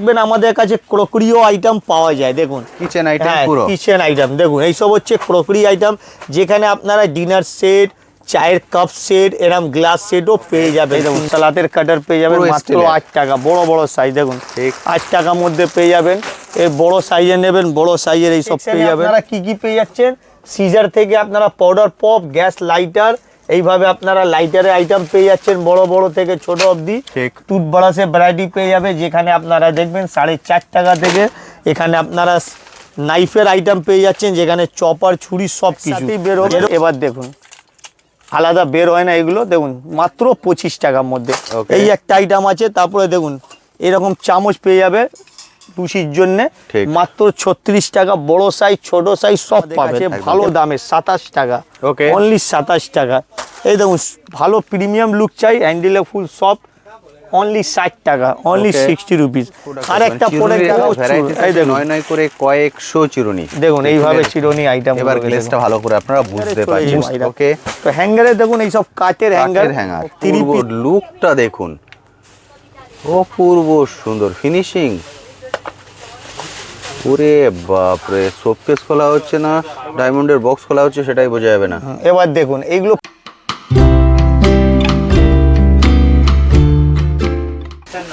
দেখবেন আমাদের কাছে ক্রোকরিও আইটেম পাওয়া যায়। দেখুন কিচেন আইটেম, পুরো কিচেন আইটেম। দেখুন এইসব হচ্ছে ক্রোকরি আইটেম, যেখানে আপনারা ডিনার সেট, চায়ের কাপ সেট, এরকম গ্লাস সেটও পেয়ে যাবেন। দেখুন সালাদের কাটার পেয়ে যাবেন মাত্র 8 টাকা, বড় বড় সাইজ। দেখুন 8 টাকার মধ্যে পেয়ে যাবেন। এর বড় সাইজে নেবেন, বড় সাইজের এইসব পেয়ে যাবেন। আপনারা কি পেয়ে যাচ্ছেন, সিজার থেকে আপনারা পাউডার পপ, গ্যাস লাইটার, এইভাবে আপনারা লাইটারের আইটেম পেয়ে যাচ্ছেন বড় বড় থেকে ছোট অবধি। টুথব্রাশের ভ্যারাইটি পেয়ে যাবে, যেখানে আপনারা দেখবেন 4.5 টাকা থেকে এখানে আপনারা নাইফের আইটেম পেয়ে যাচ্ছেন, যেখানে চপার, ছুরি সব কিছুই বের হবে। এবার দেখুন আলাদা বের হয় না এগুলো, দেখুন মাত্র 25 টাকার মধ্যে এই একটা আইটেম আছে। তারপরে দেখুন এরকম চামচ পেয়ে যাবে টুসির জন্য, মাত্র 36 টাকা। বড় সাইজ, ছোট সাইজ সব পাবে ভালো দামে, 27 টাকা, অনলি 27 টাকা। এই দেখুন ভালো প্রিমিয়াম লুক চাই, হ্যান্ডেলে ফুল সব, অনলি 60 টাকা, অনলি 60 রুপিস। আর একটা প্রোডাক্ট এই দেখুন নয় করে কয়েকশো চিরুনি। দেখুন এইভাবে চিরুনি আইটেম। এবার গ্লেজটা ভালো করে আপনারা বুঝতে পারছেন। ওকে, তো হ্যাঙ্গারে দেখুন এইসব কাচের হ্যাঙ্গার, পূর্ব লুকটা দেখুন, অপূর্ব সুন্দর ফিনিশিং। ওরে বাপরে, শোকেস খোলা হচ্ছে না, ডায়মন্ডের বক্স খোলা হচ্ছে, সেটাই বোঝা যাবে না। এবার দেখুন এইগুলো।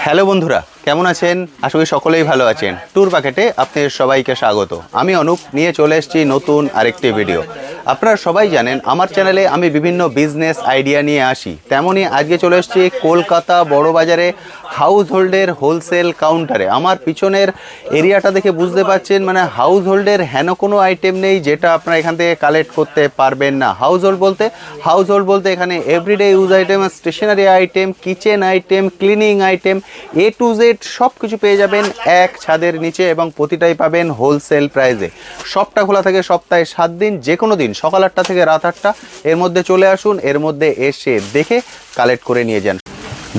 হ্যালো বন্ধুরা, কেমন আছেন? আশা করি সকলেই ভালো আছেন। ট্যুর প্যাকেটে আপনাদের সবাইকে স্বাগত। আমি অনুপ, নিয়ে চলে এসেছি নতুন আরেকটি ভিডিও। আপনারা সবাই জানেন আমার চ্যানেলে আমি বিভিন্ন বিজনেস আইডিয়া নিয়ে আসি, তেমনই আজকে চলে এসেছি কলকাতা বড় বাজারে হাউস হোল্ডের হোলসেল কাউন্টারে। আমার পিছনের এরিয়াটা দেখে বুঝতে পারছেন, মানে হাউস হোল্ডের হেন কোনো আইটেম নেই যেটা আপনারা এখান থেকে কালেক্ট করতে পারবেন না। হাউস হোল্ড বলতে এখানে everyday use item, stationery item, kitchen item, cleaning item, A to Z সব কিছু পেয়ে যাবেন এক ছাদের নিচে, এবং প্রতিটাই পাবেন হোলসেল প্রাইসে। শপটা খোলা থাকে সপ্তাহে 7 দিন, যে কোনো দিন সকাল 8টা থেকে রাত 8টা এর মধ্যে চলে আসুন, এর মধ্যে এসে দেখে কালেক্ট করে নিয়ে যান।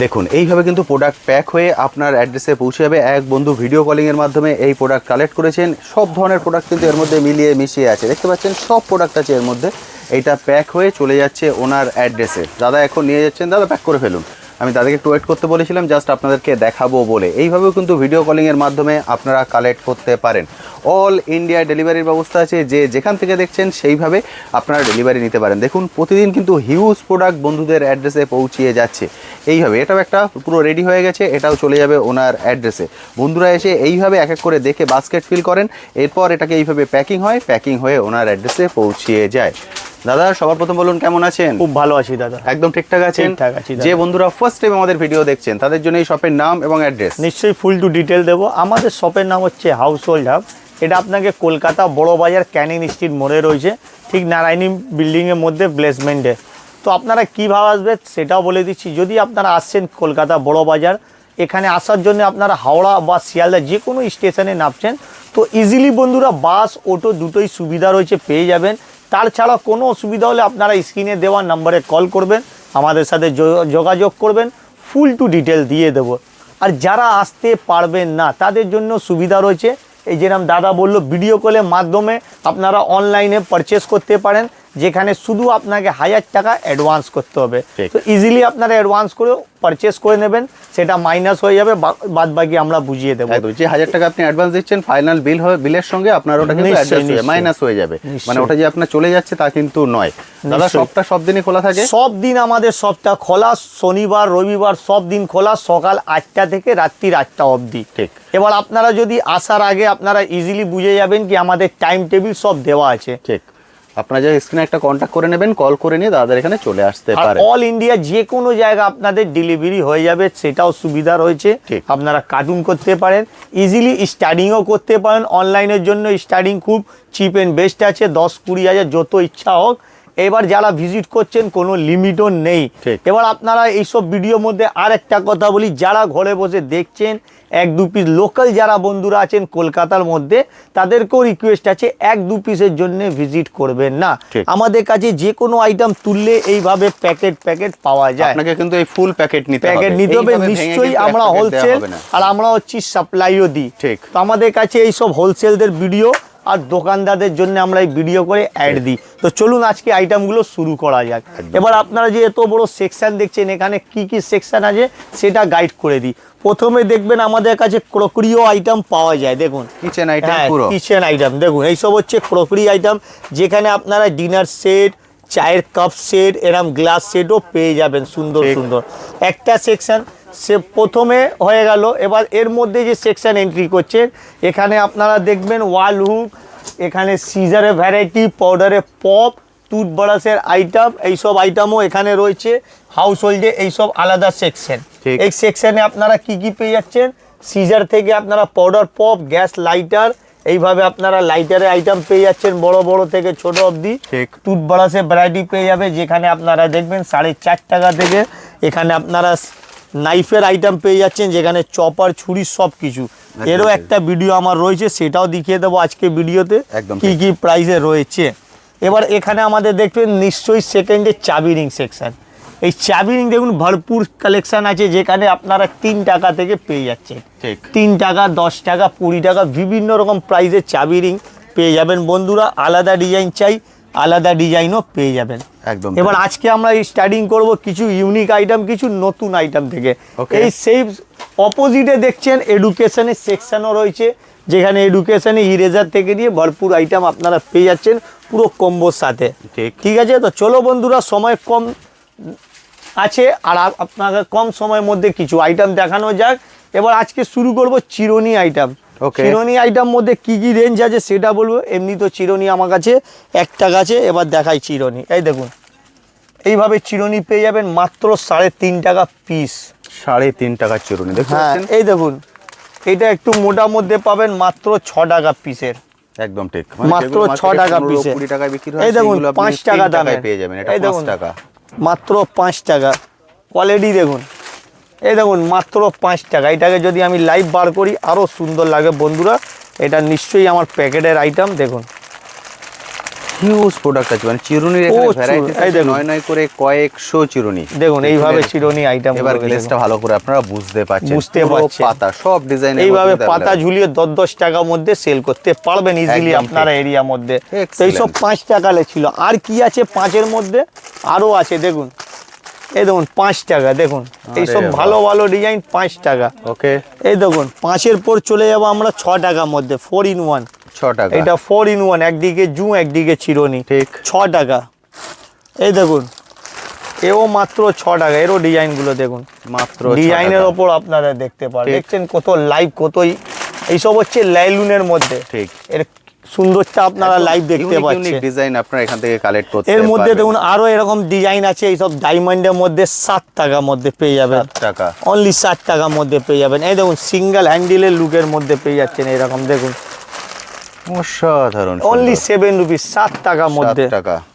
দেখুন এইভাবে কিন্তু প্রোডাক্ট প্যাক হয়ে আপনার অ্যাড্রেসে পৌঁছে যাবে। এক বন্ধু ভিডিও কলিংয়ের মাধ্যমে এই প্রোডাক্ট কালেক্ট করেছেন। সব ধরনের প্রোডাক্ট কিন্তু এর মধ্যে মিলিয়ে মিশিয়ে আছে, দেখতে পাচ্ছেন সব প্রোডাক্ট আছে এর মধ্যে। এইটা প্যাক হয়ে চলে যাচ্ছে ওনার অ্যাড্রেসে। দাদা এখন নিয়ে যাচ্ছেন, দাদা প্যাক করে ফেলুন। আমি তাদেরকে একটু ওয়েট করতে বলেছিলাম, জাস্ট আপনাদেরকে দেখাবো বলে। এইভাবেও কিন্তু ভিডিও কলিংয়ের মাধ্যমে আপনারা কালেক্ট করতে পারেন। অল ইন্ডিয়া ডেলিভারির ব্যবস্থা আছে, যে যেখান থেকে দেখছেন সেইভাবে আপনারা ডেলিভারি নিতে পারেন। দেখুন প্রতিদিন কিন্তু হিউজ প্রোডাক্ট বন্ধুদের অ্যাড্রেসে পৌঁছিয়ে যাচ্ছে এইভাবে। এটাও একটা পুরো রেডি হয়ে গেছে, এটাও চলে যাবে ওনার অ্যাড্রেসে। বন্ধুরা এসে এইভাবে এক এক করে দেখে বাস্কেট ফিল করেন, এরপর এটাকে এইভাবে প্যাকিং হয়, প্যাকিং হয়ে ওনার অ্যাড্রেসে পৌঁছিয়ে যায়। দাদা সবার প্রথম বলুন কেমন আছেন? খুব ভালো আছি দাদা, একদম ঠিকঠাক আছেন? যে বন্ধুরা ফার্স্ট টাইম আমাদের ভিডিও দেখছেন তাদের জন্য এই শপের নাম এবং অ্যাড্রেস নিশ্চয়ই ফুল টু ডিটেল দেবো। আমাদের শপের নাম হচ্ছে হাউস হোল্ড হাব। এটা আপনাকে কলকাতা বড় বাজার ক্যানিং স্ট্রিট মোড়ে রয়েছে, ঠিক নারায়ণী বিল্ডিংয়ের মধ্যে প্লেসমেন্টে। তো আপনারা কীভাবে আসবেন সেটাও বলে দিচ্ছি। যদি আপনারা আসছেন কলকাতা বড় বাজার, এখানে আসার জন্য আপনারা হাওড়া বা শিয়ালদা যে কোনো স্টেশনে নামছেন, তো ইজিলি বন্ধুরা বাস, অটো দুটোই সুবিধা রয়েছে, পেয়ে যাবেন। তাছাড়া কোনো অসুবিধা হলে আপনারা স্ক্রিনে দেওয়া নাম্বারে কল করবেন, আমাদের সাথে যোগাযোগ করবেন, ফুল টু ডিটেল দিয়ে দেবো। আর যারা আসতে পারবেন না তাদের জন্য সুবিধা রয়েছে, এই যেরকম দাদা বললো ভিডিও কলের মাধ্যমে আপনারা অনলাইনে পারচেস করতে পারেন, যেখানে শুধু আপনাকে 1000 টাকা অ্যাডভান্স করতে হবে। তো ইজিলি আপনারা অ্যাডভান্স করে পারচেস করে নেবেন, সেটা মাইনাস হয়ে যাবে, বাদ বাকি আমরা বুঝিয়ে দেবো। যে 1000 টাকা আপনি অ্যাডভান্স দিচ্ছেন, ফাইনাল বিলের সঙ্গে আপনার ওটা কিন্তু মাইনাস হয়ে যাবে, মানে ওটা যে আপনার চলে যাচ্ছে তা কিন্তু নয়। দাদা সপ্তাহ সব দিনই খোলা থাকে? সব দিন আমাদের সপ্তাহ খোলা, শনিবার রবিবার সব দিন খোলা, সকাল 8টা থেকে রাত্রির 8টা অবধি। ঠিক। এবার আপনারা যদি আসার আগে আপনারা ইজিলি বুঝে যাবেন কি আমাদের টাইম টেবিল সব দেওয়া আছে। ঠিক, আপনারা যে স্ক্রিনে একটা কন্ট্যাক্ট করে নেবেন, কল করে নিয়ে দাদাদের এখানে চলে আসতে পারে। অল ইন্ডিয়া যে কোনো জায়গা আপনাদের ডেলিভারি হয়ে যাবে, সেটাও সুবিধা রয়েছে। আপনারা কার্টুন করতে পারেন, ইজিলি স্টার্টিংও করতে পারেন। অনলাইনের জন্য স্টার্টিং খুব চিপ অ্যান্ড বেস্ট আছে, 10-20 হাজার যত ইচ্ছা হোক। এবার যারা ভিজিট করছেন কোনো লিমিটও নেই। এবার আপনারা এইসব ভিডিওর মধ্যে আর একটা কথা বলি, যারা ঘরে বসে দেখছেন, 1-2 পিস লোকাল যারা বন্ধুরা আছেন কলকাতার মধ্যে, তাদেরকেও রিকোয়েস্ট আছে 1-2 পিসের জন্য ভিজিট করবেন না। আমাদের কাছে যে কোনো আইটেম তুললে এইভাবে প্যাকেট পাওয়া যায়। আপনাকে কিন্তু এই ফুল প্যাকেট নিতে হবে নিশ্চয়ই। আমরা হোলসেল আর আমরা হচ্ছে সাপ্লাইও দিই। তো আমাদের কাছে এইসব হোলসেলদের ভিডিও আর দোকানদারদের জন্য আমরা এই ভিডিও করে অ্যাড দিই। তো চলুন আজকে আইটেমগুলো শুরু করা যাক। এবার আপনারা যে এত বড় সেকশন দেখছেন, এখানে কি কি সেকশন আছে সেটা গাইড করে দিই। প্রথমে দেখবেন আমাদের কাছে ক্রোকরিও আইটেম পাওয়া যায়। দেখুন কিচেন আইটেম, হ্যাঁ পুরো কিচেন আইটেম দেখুন, এইসব হচ্ছে ক্রোকরি আইটেম, যেখানে আপনারা ডিনার সেট, চায়ের কাপ সেট, এরম গ্লাস সেটও পেয়ে যাবেন সুন্দর সুন্দর। একটা সেকশন সে প্রথমে হয়ে গেল। এবার এর মধ্যে যে সেকশন এন্ট্রি করছে, এখানে আপনারা দেখবেন ওয়াল হুক, এখানে সিজারের ভ্যারাইটি, পাউডারের পপ, টুথব্রাশের আইটেম, এইসব আইটেমও এখানে রয়েছে। হাউস হোল্ডে এইসব আলাদা সেকশন। এই সেকশনে আপনারা কি কি পেয়ে যাচ্ছেন, সিজার থেকে আপনারা পাউডার পপ, গ্যাস লাইটার, এইভাবে আপনারা লাইটারের আইটেম পেয়ে যাচ্ছেন বড় বড় থেকে ছোট অবধি। টুথব্রাশের ভ্যারাইটি পেয়ে যাবে, যেখানে আপনারা দেখবেন 4.5 টাকা থেকে। এখানে আপনারা নাইফের আইটেম পেয়ে যাচ্ছেন, যেখানে চপার, ছুরি সব কিছু। এরও একটা ভিডিও আমার রয়েছে, সেটাও দেখিয়ে দেবো আজকে ভিডিওতে কি কি প্রাইসে রয়েছে। এবার এখানে আমাদের দেখবেন নিশ্চয়ই সেকেন্ডে চাবি রিং সেকশন। এই চাবি রিং দেখুন ভরপুর কালেকশন আছে, যেখানে আপনারা 3 টাকা থেকে পেয়ে যাচ্ছেন। 3 টাকা, 10 টাকা, 20 টাকা, বিভিন্ন রকম প্রাইসের চাবি রিং পেয়ে যাবেন বন্ধুরা। আলাদা ডিজাইন চাই, আলাদা ডিজাইনও পেয়ে যাবেন একদম। এবার আজকে আমরা স্টার্টিং করব কিছু ইউনিক আইটেম, কিছু নতুন আইটেম থেকে। এই সেই অপোজিটে দেখছেন এডুকেশনের সেকশনও রয়েছে, যেখানে এডুকেশনে ইরেজার থেকে নিয়ে ভরপুর আইটেম আপনারা পেয়ে যাচ্ছেন পুরো কম্বোর সাথে। ঠিক আছে, তো চলো বন্ধুরা, সময় কম আছে আর আপনাদের কম সময়ের মধ্যে কিছু আইটেম দেখানো যাক। এবার আজকে শুরু করব চিরুনি আইটেম। চিরুনি আইটেম মধ্যে কি কি রেঞ্জ আছে সেটা বলবো। এমনি তো চিরুনি আমার কাছে 1 টাকা আছে। এবার দেখাই চিরুনি। এই দেখুন, এইভাবে চিরুনি পেয়ে যাবেন মাত্র 3.5 টাকা পিস। 3.5 টাকার চিরুনি দেখতে পাচ্ছেন। এই দেখুন, এটা একটু মোটা মধ্যে পাবেন মাত্র 6 টাকা পিসের। একদম ঠিক, মাত্র 6 টাকা পিসে। 20 টাকায় বিক্রি হয়, এই দেখুন 5 টাকা দামে পেয়ে যাবেন। এটা 5 টাকা, মাত্র 5 টাকা। কোয়ালিটি দেখুন, এই দেখুন মাত্র 5 টাকা। এটাকে যদি আমি লাইভ বার করি আরও সুন্দর লাগে বন্ধুরা। এটা নিশ্চয়ই আমার প্যাকেটের আইটেম। দেখুন হিউজ প্রোডাক্ট আছে, মানে চিরুনির এখানে ভ্যারাইটি আছে, নয় নয় করে কয়েকশো চিরুনি। দেখুন এইভাবে চিরুনি আইটেম। এবার গ্লেজটা ভালো করে আপনারা বুঝতে পারছেন, পাতা সব ডিজাইন এইভাবে পাতা ঝুলিয়ে 10-10 টাকার মধ্যে সেল করতে পারবেন ইজিলি আপনারা এরিয়ার মধ্যে। তো এইসব 5 টাকালে ছিল। আর কি আছে 5-এর মধ্যে? আরও আছে দেখুন, এই দেখুন 5 টাকা। দেখুন এইসব ভালো ভালো ডিজাইন 5 টাকা। ওকে, এই দেখুন 5-এর পর চলে যাবো আমরা 6 টাকার মধ্যে। 4 in 1, 6 টাকা। এটা 4 in 1, একদিকে জু একদিকে চিরুনি, ঠিক 6 টাকা। এই দেখুন এও মাত্র 6 টাকা। এরও ডিজাইনগুলো দেখুন, মাত্র ডিজাইনের ওপর আপনারা দেখতে পারেন। দেখছেন কত লাইভ, কতই এইসব হচ্ছে লাইলুনের মধ্যে। ঠিক, এর সুন্দরটা আপনারা লাইভ দেখতে পাচ্ছেন। ডিজাইন আপনারা এখান থেকে কালেক্ট করতে এর মধ্যে দেখুন আরো এরকম ডিজাইন আছে। এইসব ডায়মন্ডের মধ্যে 7 টাকার মধ্যে পেয়ে যাবেন। 7 টাকা, অনলি 7 টাকার মধ্যে পেয়ে যাবেন। এই দেখুন সিঙ্গেল হ্যান্ডেলের লুকের মধ্যে পেয়ে যাচ্ছেন এরকম। দেখুন অসাধারণ, অনলি 7 রুপিস, 7 টাকার মধ্যে।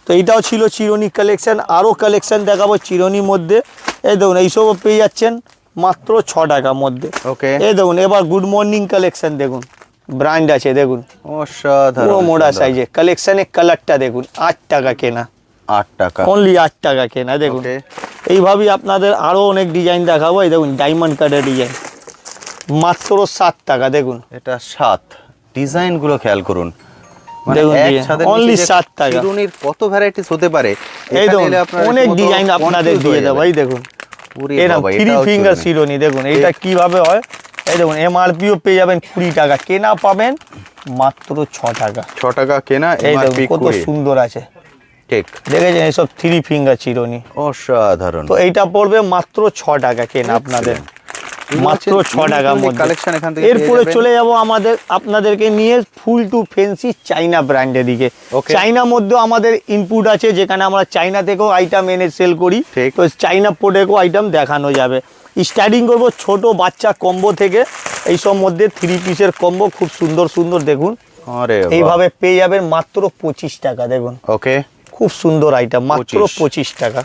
তো এটাও ছিল চিরুনি কালেকশন। আরো কালেকশন দেখাবো চিরুনির মধ্যে। এই দেখুন এইসবও পেয়ে যাচ্ছেন মাত্র 6 টাকার মধ্যে। ওকে, এই দেখুন এবার গুড মর্নিং কালেকশন দেখুন, ব্র্যান্ড আছে দেখুন, অসাধারণ পুরো মোটা সাইজে। কালেকশনের কালারটা দেখুন, 8 টাকা কেনা, 8 টাকা, অনলি 8 টাকা কেনা। দেখুন এইভাবেই আপনাদের আরো অনেক ডিজাইন দেখাবো। এই দেখুন ডায়মন্ড কাটের ডিজাইন মাত্র 7 টাকা। দেখুন এটা 7, ডিজাইন গুলো খেয়াল করুন, দেখুন অনলি 7 টাকা। চিরুনির কত ভ্যারাইটিস হতে পারে। এই দেখুন অনেক ডিজাইন আপনাদের দিয়ে দেবো। এই দেখুন এরকম 3 ফিঙ্গার চিরুনি। দেখুন এইটা কিভাবে হয়। এই দেখুন এমআরপিও পেয়ে যাবেন 20 টাকা, কেনা পাবেন মাত্র 6 টাকা। 6 টাকা কেনা, এমআরপি কত সুন্দর আছে। ঠিক, দেখেছেন এইসব 3 ফিঙ্গার চিরুনি, অসাধারণ। তো এইটা পড়বে মাত্র 6 টাকা কেনা আপনাদের, মাত্র 6 টাকার মধ্যে। কালেকশন এখান থেকে এরপরে চলে যাব আপনাদেরকে নিয়ে ফুল টু ফ্যান্সি চাইনা ব্র্যান্ডের দিকে। চাইনার মধ্যেও আমাদের ইনপুট আছে, যেখানে আমরা চাইনা থেকেও আইটেম এনে সেল করি। তো চাইনা প্রোডাক্টও আইটেম দেখানো যাবে। স্টার্টিং করবো ছোট বাচ্চা কম্বো থেকে। এইসব মধ্যে 3 পিসের কম্বো খুব সুন্দর সুন্দর দেখুন। এইভাবে পেয়ে যাবেন মাত্র 25 টাকা। দেখুন ওকে, খুব সুন্দর আইটেম, মাত্র 25 টাকা।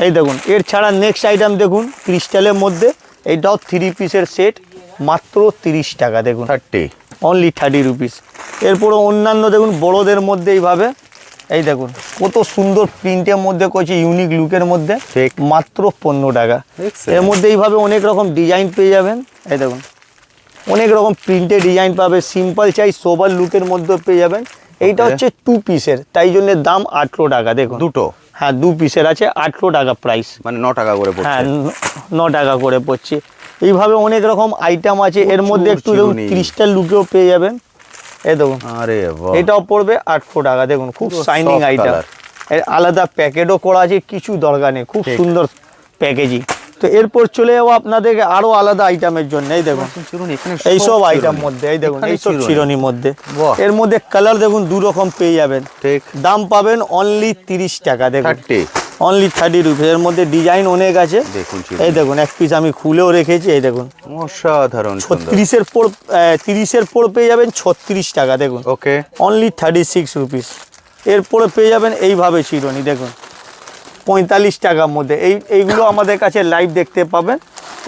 এই দেখুন এর ছাড়া নেক্সট আইটেম দেখুন ক্রিস্টালের মধ্যে। এইটাও 3 পিসের সেট, মাত্র 30 টাকা। দেখুন 30, অনলি 30 রুপিস। এরপরে অন্যান্য দেখুন বড়দের মধ্যে এইভাবে। এই দেখুন কত সুন্দর প্রিন্টের মধ্যে করছে, ইউনিক লুকের মধ্যে, মাত্র 15 টাকা। এর মধ্যে এইভাবে অনেক রকম ডিজাইন পেয়ে যাবেন। এই দেখুন অনেক রকম প্রিন্টেড ডিজাইন পাবে, সিম্পল চাই সোবার লুকের মধ্যে পেয়ে যাবেন। এইটা হচ্ছে 2 পিসের, তাই জন্য দাম 800 টাকা। দেখুন দুটো, হ্যাঁ 2 পিসের আছে 800 টাকা প্রাইস, মানে 9 টাকা করে পড়ছে। হ্যাঁ 9 টাকা করে পড়ছে। এইভাবে অনেক রকম আইটেম আছে, এর মধ্যে একটু দেখুন চিরুনি। ক্রিস্টাল লুকেও পেয়ে যাবেন। এই দেখুন আরে বাহ, এটাও পড়বে 800 টাকা। দেখুন খুব পুরো শাইনিং soft আইটেম, color। এর আলাদা প্যাকেটও করা আছে, কিছু দরকার নেই, খুব ঠিক। সুন্দর প্যাকেজিং। তো এরপর চলে যাবো আপনাদেরকে আরো আলাদা আইটেমের জন্য। এই দেখুন চিরুনি, এখানে এইসব সব আইটেম চিরুনি। মধ্যে, এই দেখুন এখানে এইসব চিরুনি। চিরনির মধ্যে, বাহ। এর মধ্যে কালার দেখুন 2 রকম পেয়ে যাবেন। ঠিক, দাম পাবেন অনলি 30 টাকা। দেখুন 30, অনলি 30 রুপিস। এর মধ্যে ডিজাইন অনেক আছে, দেখুন এই দেখুন এক পিস আমি খুলেও রেখেছি। এই দেখুন অসাধারণ সুন্দর। 30-এর পর পেয়ে যাবেন 36 টাকা। দেখুন ওকে, অনলি 36 রুপিস। এরপরে পেয়ে যাবেন এইভাবে চিরুনি, দেখুন 45 টাকার মধ্যে। এইগুলো আমাদের কাছে লাইভ দেখতে পাবেন,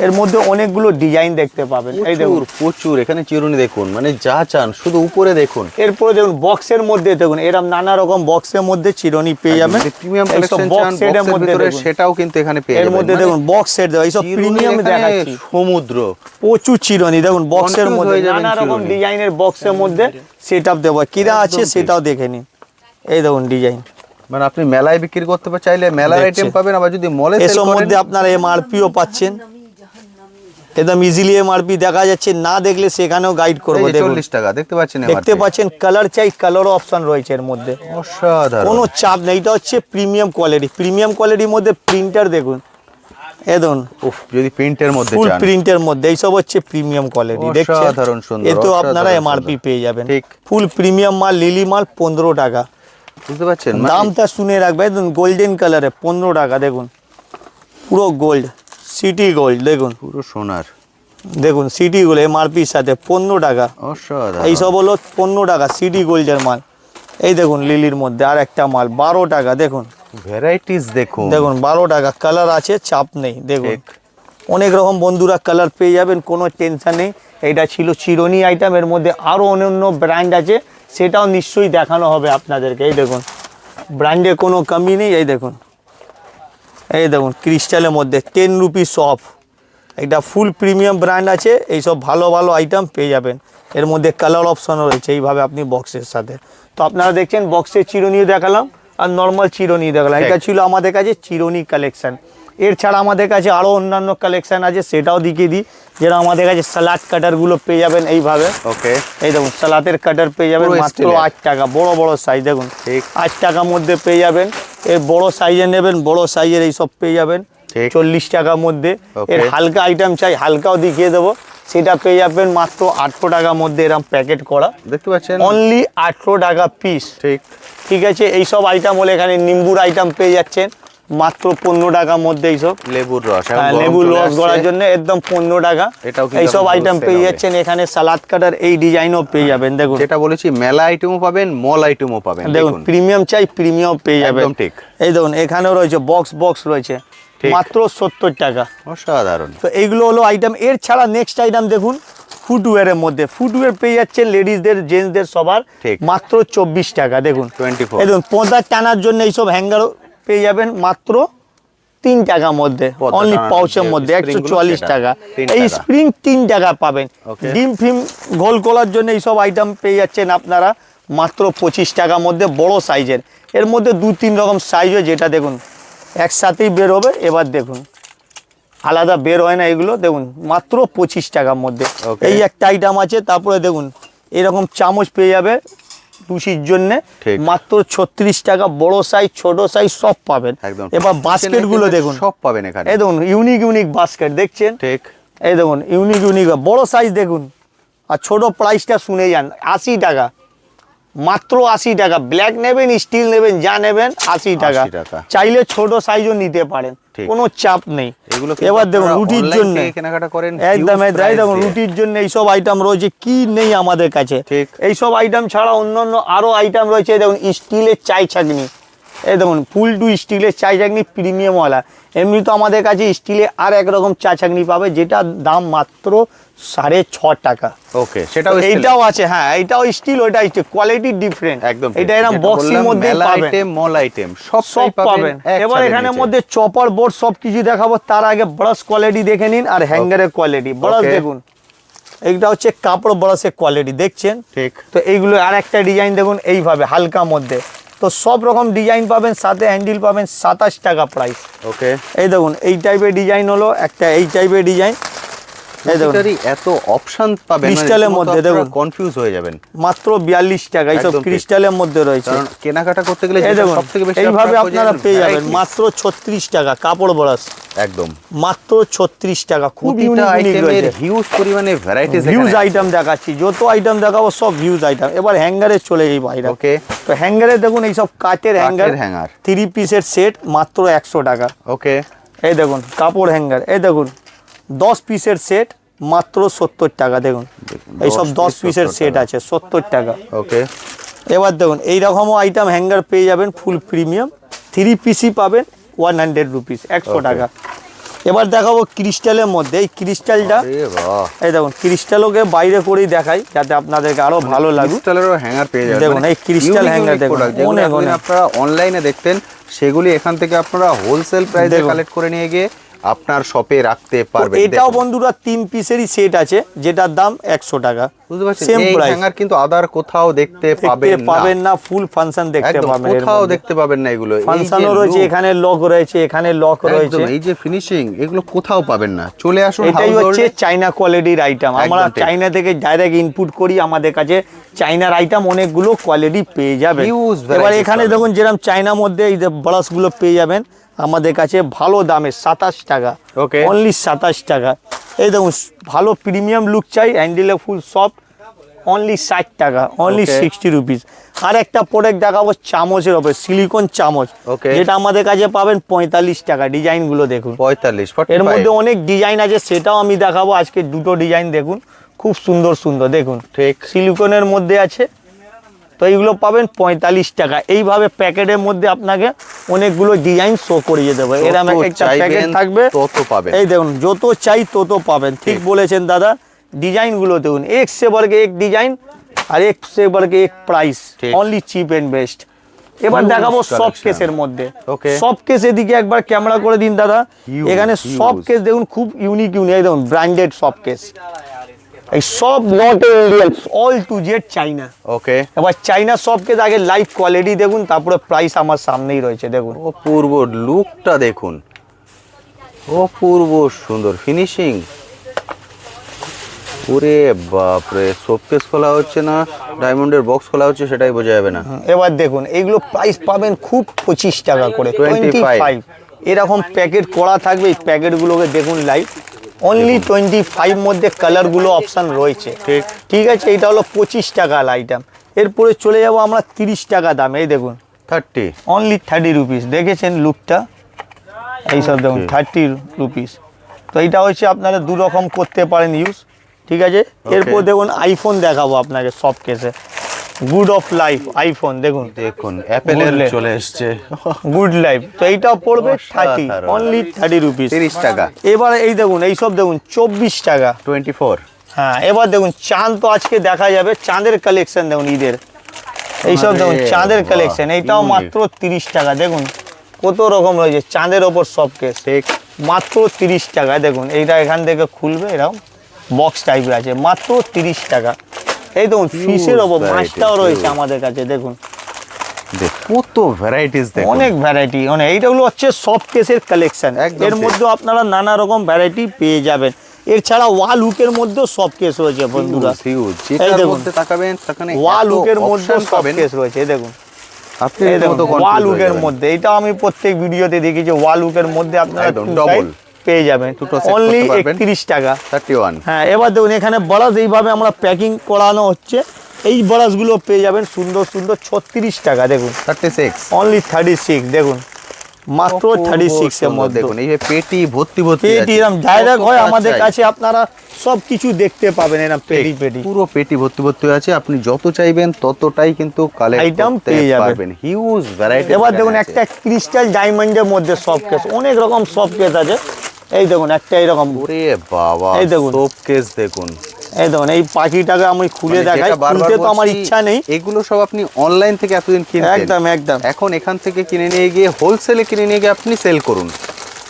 এর মধ্যে অনেকগুলো ডিজাইন দেখতে পাবেন। এই দেখুন প্রচুর প্রচুর এখানে চিরুনি দেখুন, মানে যা চান শুধু উপরে দেখুন। এরপরে দেখুন বক্সের মধ্যে, দেখুন এরকম নানা রকম বক্সের মধ্যে চিরুনি পেয়ে যাবেন। প্রিমিয়াম এইসব কালেকশন box চান set এর বক্সের মধ্যে ভিতরে, দেখুন। সেটাও কিন্তু এখানে পেয়ে এর যাবেন। মধ্যে মানে দেখুন বক্স সেট দেওয়া, এইসব চিরুনি প্রিমিয়াম এখানে দেখাচ্ছি। সমুদ্র, প্রচুর চিরুনি দেখুন বক্সের Confuse মধ্যে, হয়ে যাবেন নানা রকম চিরুনি। ডিজাইনের বক্সের মধ্যে সেট আপ দেবো, কিরা আছে একদম ঠিক। সেটাও দেখে নিন। এই দেখুন ডিজাইন, মানে আপনি মেলায় বিক্রি করতে চাইলে মেলার দেখছেন। আইটেম পাবেন, আবার যদি মলে সেল এসব করেন মধ্যে আপনারা MRPও পাচ্ছেন, একদম ইজিলি MRP দেখা যাচ্ছে, না দেখলে সেখানেও গাইড করবো। এই যে দেখুন 40 টাকা দেখতে পাচ্ছেন, দেখতে MRP। পাচ্ছেন কালার চাই, কালারও অপশন রয়েছে এর মধ্যে, অসাধারণ। কোনো চাপ নেই। এটা হচ্ছে প্রিমিয়াম কোয়ালিটি, প্রিমিয়াম কোয়ালিটির মধ্যে প্রিন্টার দেখুন, এ দেখুন উফ, যদি প্রিন্টের মধ্যে ফুল চান, প্রিন্টের মধ্যে, এইসব হচ্ছে প্রিমিয়াম কোয়ালিটি। দেখছেন অসাধারণ সুন্দর, এ তো আপনারা অসাধারণ MRP সুন্দর। পেয়ে যাবেন। ঠিক। ফুল প্রিমিয়াম মাল, লিলি মাল 15 টাকা। বুঝতে পারছেন মানে দামটা শুনে রাখবে, দেখুন গোল্ডেন কালারে 15 টাকা। দেখুন পুরো গোল্ড, সিটি গোল্ড, দেখুন পুরো সোনার, দেখুন সিটি গোল্ড MRPর সাথে 15 টাকা। অসাধারণ। এইসব হলো 15 টাকা সিটি গোল্ডের মাল। এই দেখুন লিলির মধ্যে আর একটা মাল 12 টাকা। দেখুন ভ্যারাইটিস দেখুন, দেখুন 12 টাকা, কালার আছে, চাপ নেই। দেখুন ঠিক। অনেক রকম বন্ধুরা কালার পেয়ে যাবেন, কোনো টেনশন নেই। এইটা ছিল চিরুনি আইটেম, এর মধ্যে আরও অন্যান্য ব্র্যান্ড আছে, সেটাও নিশ্চয়ই দেখানো হবে আপনাদেরকে। এই দেখুন ব্র্যান্ডে কোনো কমি নেই। এই দেখুন, এই দেখুন ক্রিস্টালের মধ্যে 10 রুপিস অফ, এটা ফুল প্রিমিয়াম ব্র্যান্ড আছে। এইসব ভালো ভালো আইটেম পেয়ে যাবেন, এর মধ্যে কালার অপশনও রয়েছে এইভাবে আপনি বক্সের সাথে। তো আপনারা দেখছেন বক্সের চিরুনিও দেখালাম আর নর্মাল চিরুনি দেখালাম। এটা ছিল আমাদের কাছে চিরুনি কালেকশন। এর ছাড়া আমাদের কাছে আরও অন্যান্য কালেকশন আছে, সেটাও দেখিয়ে দিই। যেটা আমাদের কাছে সালাদ কাটারগুলো পেয়ে যাবেন এইভাবে। ওকে, এই দেখুন সালাদের কাটার পেয়ে যাবেন পুরো মাত্র steel-এর। 8 টাকা, বড় বড় সাইজ দেখুন ঠিক। 8 টাকার মধ্যে পেয়ে যাবেন। এর বড় সাইজের নেবেন, বড় সাইজের এইসব পেয়ে যাবেন ঠিক। 40 টাকার মধ্যে। Okay. এর হালকা আইটেম চাই, হালকাও দেখিয়ে দেবো, সেটা পেয়ে যাবেন মাত্র 800 টাকার মধ্যে, এরকম প্যাকেট করা, দেখতে পাচ্ছেন, অনলি 800 টাকা পিস। ঠিক। ঠিক আছে, এইসব আইটেম হলে এখানে নিম্বুর আইটেম পেয়ে যাচ্ছেন মাত্র 15 টাকার মধ্যে। এইসব লেবুর রস, এখন হ্যাঁ, গরম লেবুর চলে রস আসছে। গড়ার জন্য একদম 15 টাকা। এটাও কিন্তু এইসব এখন আইটেম wholesale পেয়ে হবে। যাচ্ছেন এখানে, সালাদ কাটার এই ডিজাইনও পেয়ে যাবেন। দেখুন যেটা বলেছি মেলা আইটেমও পাবেন, মল আইটেমও পাবেন। দেখুন দেখুন প্রিমিয়াম চাই, প্রিমিয়াম পেয়ে যাবেন। একদম ঠিক। এই দেখুন এখানেও রয়েছে বক্স রয়েছে ঠিক। মাত্র 70 টাকা। অসাধারণ। তো এইগুলো হলো আইটেম। এর ছাড়া নেক্সট আইটেম দেখুন ফুটওয়্যারের মধ্যে, ফুটওয়্যার পেয়ে যাচ্ছেন লেডিসদের, জেন্টসদের সবার ঠিক। মাত্র 24 টাকা। দেখুন 24। এই দেখুন পর্দা টানার জন্য এইসব হ্যাঙ্গারও পেয়ে যাবেন মাত্র 3 টাকার মধ্যে, পর্দা অনলি টানার পাউচের যে মধ্যে spring গুলো 144 সেটা, টাকা। 3 এই টাকা। স্প্রিং 3 টাকা পাবেন। Okay. ডিম ফিম গোল করার জন্য এইসব আইটেম পেয়ে যাচ্ছেন আপনারা মাত্র 25 টাকার মধ্যে, বড় সাইজের। এর মধ্যে 2-3 রকম সাইজ হয়, যেটা দেখুন একসাথেই বের হবে। এবার দেখুন আলাদা বের হয় না এগুলো, দেখুন মাত্র 25 টাকার মধ্যে। Okay. এই একটা আইটেম আছে। তারপরে দেখুন এরকম চামচ পেয়ে যাবে লুচির জন্য ঠিক। মাত্র 36 টাকা, বড় সাইজ ছোট সাইজ সব পাবেন। একদম। এবার বাস্কেট গুলো দেখুন, সব পাবেন এখানে। এই দেখুন ইউনিক বাস্কেট দেখছেন। ঠিক। এই দেখুন ইউনিক বড় সাইজ দেখুন, আর ছোট প্রাইসটা শুনে যান 80 টাকা, মাত্র 80 টাকা। ব্ল্যাক নেবেন, স্টিল নেবেন, যা নেবেন 80 টাকা। 80 টাকা। চাইলে ছোট সাইজও নিতে পারেন, ঠিক। কোনো চাপ নেই। এগুলো এবার দেখুন রুটির জন্য কেনাকাটা করেন একদম huge এই price দেখুন দিয়ে। রুটির জন্য এইসব আইটেম রয়েছে, কি নেই আমাদের কাছে। ঠিক। এইসব আইটেম ছাড়া অন্যান্য আরো আইটেম রয়েছে। দেখুন স্টিলের চাই ছাঁকনি, এই দেখুন ফুল টু স্টিলের চাই ছাঁকনি প্রিমিয়ামওয়ালা। এমনি তো আমাদের কাছে স্টিলে আর একরকম চা ছাঁকনি পাবে, যেটা দাম মাত্র 6.5 টাকা। ওকে, সেটাও এইটাও আছে, হ্যাঁ এইটাও স্টিল, ওইটা স্টিল, কোয়ালিটি ডিফারেন্ট। একদম এটা এরকম বক্সের মধ্যে পাবেন, আইটেম, মল আইটেম সব পাবেন। এবার এখানের মধ্যে চপার বোর্ড সব কিছু দেখাবো, তার আগে ব্রাশ কোয়ালিটি দেখে নিন আর হ্যাঙ্গারের কোয়ালিটি। Brush Okay. দেখুন এইটা হচ্ছে কাপড় ব্রাশের কোয়ালিটি দেখছেন। ঠিক। তো এইগুলো আর একটা ডিজাইন দেখুন এইভাবে হালকা মধ্যে, তো সব রকম ডিজাইন পাবেন, সাথে হ্যান্ডেল পাবেন, 27 টাকা প্রাইস। ওকে। এই দেখুন এই টাইপের ডিজাইন হলো একটা, এই টাইপের ডিজাইন, এই দেখুন এত অপশন পাবেন, ক্রিস্টালের মধ্যে দেখুন, কনফিউজ হয়ে যাবেন। মাত্র 42 টাকা, এইসব ক্রিস্টালের মধ্যে রয়েছে। কারণ কেনাকাটা করতে গেলে এই দেখুন সবথেকে বেশি এইভাবে আপনারা পেয়ে যাবেন মাত্র 36 টাকা কাপড় ব্রাশ, একদম মাত্র 36 টাকা। খুব প্রতিটা ইউনিক আইটেমের রয়েছে, হিউজ পরিমাণে ভ্যারাইটিস, ভিউজ আইটেম দেখাচ্ছি, যত আইটেম দেখাবো সব ভিউজ আইটেম। এবার হ্যাঙ্গারে চলে যাই বাইরে। ওকে। তো হ্যাঙ্গারে দেখুন এইসব কাঠের হ্যাঙ্গার, 3 পিসের সেট মাত্র 100 টাকা। ওকে। এই দেখুন কাপড় হ্যাঙ্গার, এই দেখুন 10 পিসের সেট মাত্র 70 টাকা। দেখুন এইসব 10 পিসের সেট আছে 70 টাকা। ওকে। এবার দেখুন এইরকমও আইটেম হ্যাঙ্গার পেয়ে যাবেন ফুল প্রিমিয়াম, 3 পিসই পাবেন 100 রুপিস, 100 টাকা। এবার দেখাবো ক্রিস্টালের মধ্যে, এই ক্রিস্টালটা, এই দেখুন ক্রিস্টালকে বাইরে করেই দেখাই যাতে আপনাদেরকে আরো ভালো লাগে। ক্রিস্টালেরও হ্যাঙ্গার পেয়ে যাবেন, দেখুন এই ক্রিস্টাল হ্যাঙ্গার দেখুন, অনেক অনেক। আপনারা অনলাইনে দেখতেন সেগুলি এখান থেকে আপনারা হোলসেল প্রাইসে কালেক্ট করে নিয়ে গিয়ে আপনার শপে রাখতে পারবেন। এটাও বন্ধুরা 3 পিসেরই সেট আছে, যেটার দাম 100 টাকা। বুঝতে পারছেন, সেম এই প্রাইস, হ্যাঙ্গার কিন্তু আদার কোথাও দেখতে পাবেন না, ফুল ফাংশন দেখতে পাবেন, কোথাও দেখতে পাবেন না। এগুলো ফাংশনও রয়েছে, এখানে লক রয়েছে, এখানে লক রয়েছে, এই যে ফিনিশিং, এগুলো কোথাও পাবেন না। চলে আসুন, এটাই হচ্ছে চাইনা কোয়ালিটির আইটেম। আমরা চাইনা থেকে ডাইরেক্ট ইনপুট করি, আমাদের কাছে চাইনার আইটেম অনেকগুলো কোয়ালিটি পেয়ে যাবেন। এবার এখানে দেখুন যেরকম চাইনার মধ্যে এই ব্রাশগুলো পেয়ে যাবেন আমাদের কাছে ভালো দামে 27 টাকা, অনলি 27 টাকা। এই দেখুন ভালো প্রিমিয়াম লুক চাই, হ্যান্ডেলে ফুল সফট, অনলি 60 টাকা, অনলি 60 রুপিস। আর একটা প্রোডাক্ট দেখাবো চামচের ওপরে, সিলিকন চামচ, যেটা আমাদের কাছে পাবেন 45 টাকা। ডিজাইনগুলো দেখুন 45, এর মধ্যে অনেক ডিজাইন আছে, সেটাও আমি দেখাবো আজকে। দুটো ডিজাইন দেখুন খুব সুন্দর সুন্দর, দেখুন ঠিক সিলিকনের মধ্যে আছে। তো এইগুলো পাবেন 45 টাকা। এইভাবে প্যাকেটের মধ্যে আপনাকে অনেকগুলো ডিজাইন শো করিয়ে দেবো। এরকম একটা প্যাকেট থাকবে, এই দেখুন যত চাই তত পাবেন। ঠিক বলেছেন দাদা, ডিজাইনগুলো দেখুন এক সে বর্গে এক ডিজাইন আর এক সে বর্গে এক price, only cheap and best. এবার দেখাবো সব কেসের মধ্যে, সব কেস এদিকে একবার ক্যামেরা করে দিন দাদা। এখানে সব কেস দেখুন খুব ইউনিক ইউনিক, দেখুন ব্র্যান্ডেড সব কেস, এই সব not Indian, all to Z China. Okay. এবার চাইনা সব কেস আগে লাইভ কোয়ালিটি দেখুন, তারপরে প্রাইস আমার সামনেই রয়েছে। দেখুন অপূর্ব লুকটা দেখুন, অপূর্ব সুন্দর ফিনিশিং। ওরে বাপরে, শোকেস খোলা হচ্ছে না, ডায়মন্ডের বক্স খোলা হচ্ছে সেটাই বোঝা যাবে না। এবার দেখুন এইগুলো প্রাইস পাবেন খুব 25 টাকা করে, 25। এরকম প্যাকেট করা থাকবে, এই প্যাকেটগুলোকে দেখুন লাইভ, অনলি 25 মধ্যে কালারগুলো অপশান রয়েছে। ঠিক আছে, এটা হলো 25 টাকার আইটেম। এরপরে চলে যাবো আমরা 30 টাকা দাম, এই দেখুন 30, অনলি 30 রুপিস। দেখেছেন লুকটা, এইসব দেখুন 30 রুপিস। তো এইটা হচ্ছে আপনারা দু রকম করতে পারেন ইউজ, ঠিক আছে। এরপর দেখুন আইফোন দেখাবো আপনাকে সব কেসে, গুড অফ লাইফ আইফোন, দেখুন দেখুন অ্যাপেলের চলে এসেছে গুড লাইফ। তো এইটাও পড়বে 30, অনলি 30 রুপিস, 30 টাকা। এবার এই দেখুন এইসব দেখুন 24 টাকা, 24। হ্যাঁ এবার দেখুন চাঁদ তো আজকে দেখা যাবে, চাঁদের কালেকশন দেখুন ঈদের, এইসব দেখুন চাঁদের কালেকশন, এইটাও মাত্র 30 টাকা। দেখুন কত রকম রয়েছে চাঁদের ওপর সব কেস, ঠিক মাত্র 30 টাকা। দেখুন এইটা এখান থেকে খুলবে, এরকম বক্স টাইপের আছে, মাত্র 30 টাকা। এই দেখুন ফিশের ওপর মাছটাও রয়েছে আমাদের কাছে, দেখুন কত ভ্যারাইটিস, অনেক ভ্যারাইটি, অনেক। এইটাগুলো হচ্ছে সব কেসের কালেকশন, এর মধ্যে আপনারা নানা রকম ভ্যারাইটি পেয়ে যাবেন। এছাড়া ওয়াল হুকের মধ্যেও সব কেস রয়েছে বন্ধুরা, এই দেখুন ওয়াল হুকের মধ্যে সব কেস রয়েছে, এই দেখুন ওয়াল হুকের মধ্যে। এটা আমি প্রত্যেক ভিডিওতে দেখেছি, ওয়াল হুকের মধ্যে আপনারা ডবল পেয়ে যাবেন, অনলি 31 টাকা, 31। হ্যাঁ এবার দেখুন এখানে ব্রাশ এইভাবে আমরা প্যাকিং করানো হচ্ছে, এই ব্রাশগুলো পেয়ে যাবেন সুন্দর সুন্দর 36 টাকা। দেখুন 36, অনলি 36, দেখুন মাত্র 36 এর মধ্যে। দেখুন এই যে পেটি ভর্তি ভর্তি, পেটি এরকম ডাইরেক্ট হয় আমাদের কাছে, আপনারা সব কিছু দেখতে পাবেন, এরকম পেটি পেটি পুরো পেটি ভর্তি ভর্তি আছে। আপনি যত চাইবেন ততটাই কিন্তু কালেক্ট করতে পারবেন, হিউজ ভ্যারাইটি। এবার দেখুন একটা ক্রিস্টাল ডায়মন্ডের মধ্যে সব কেস, অনেক রকম সব কেস আছে। এই দেখুন একটা এরকম, ওরে বাবা, এই দেখুন সব কেস দেখুন, এই দেখুন এই পাখিটাকে আমি খুলে দেখাই, খুলতে তো আমার ইচ্ছা নেই। এগুলো সব আপনি অনলাইন থেকে এতদিন কিনতেন, একদম একদম, এখন এখান থেকে কিনে নিয়ে গিয়ে হোলসেলে কিনে নিয়ে গিয়ে আপনি সেল করুন।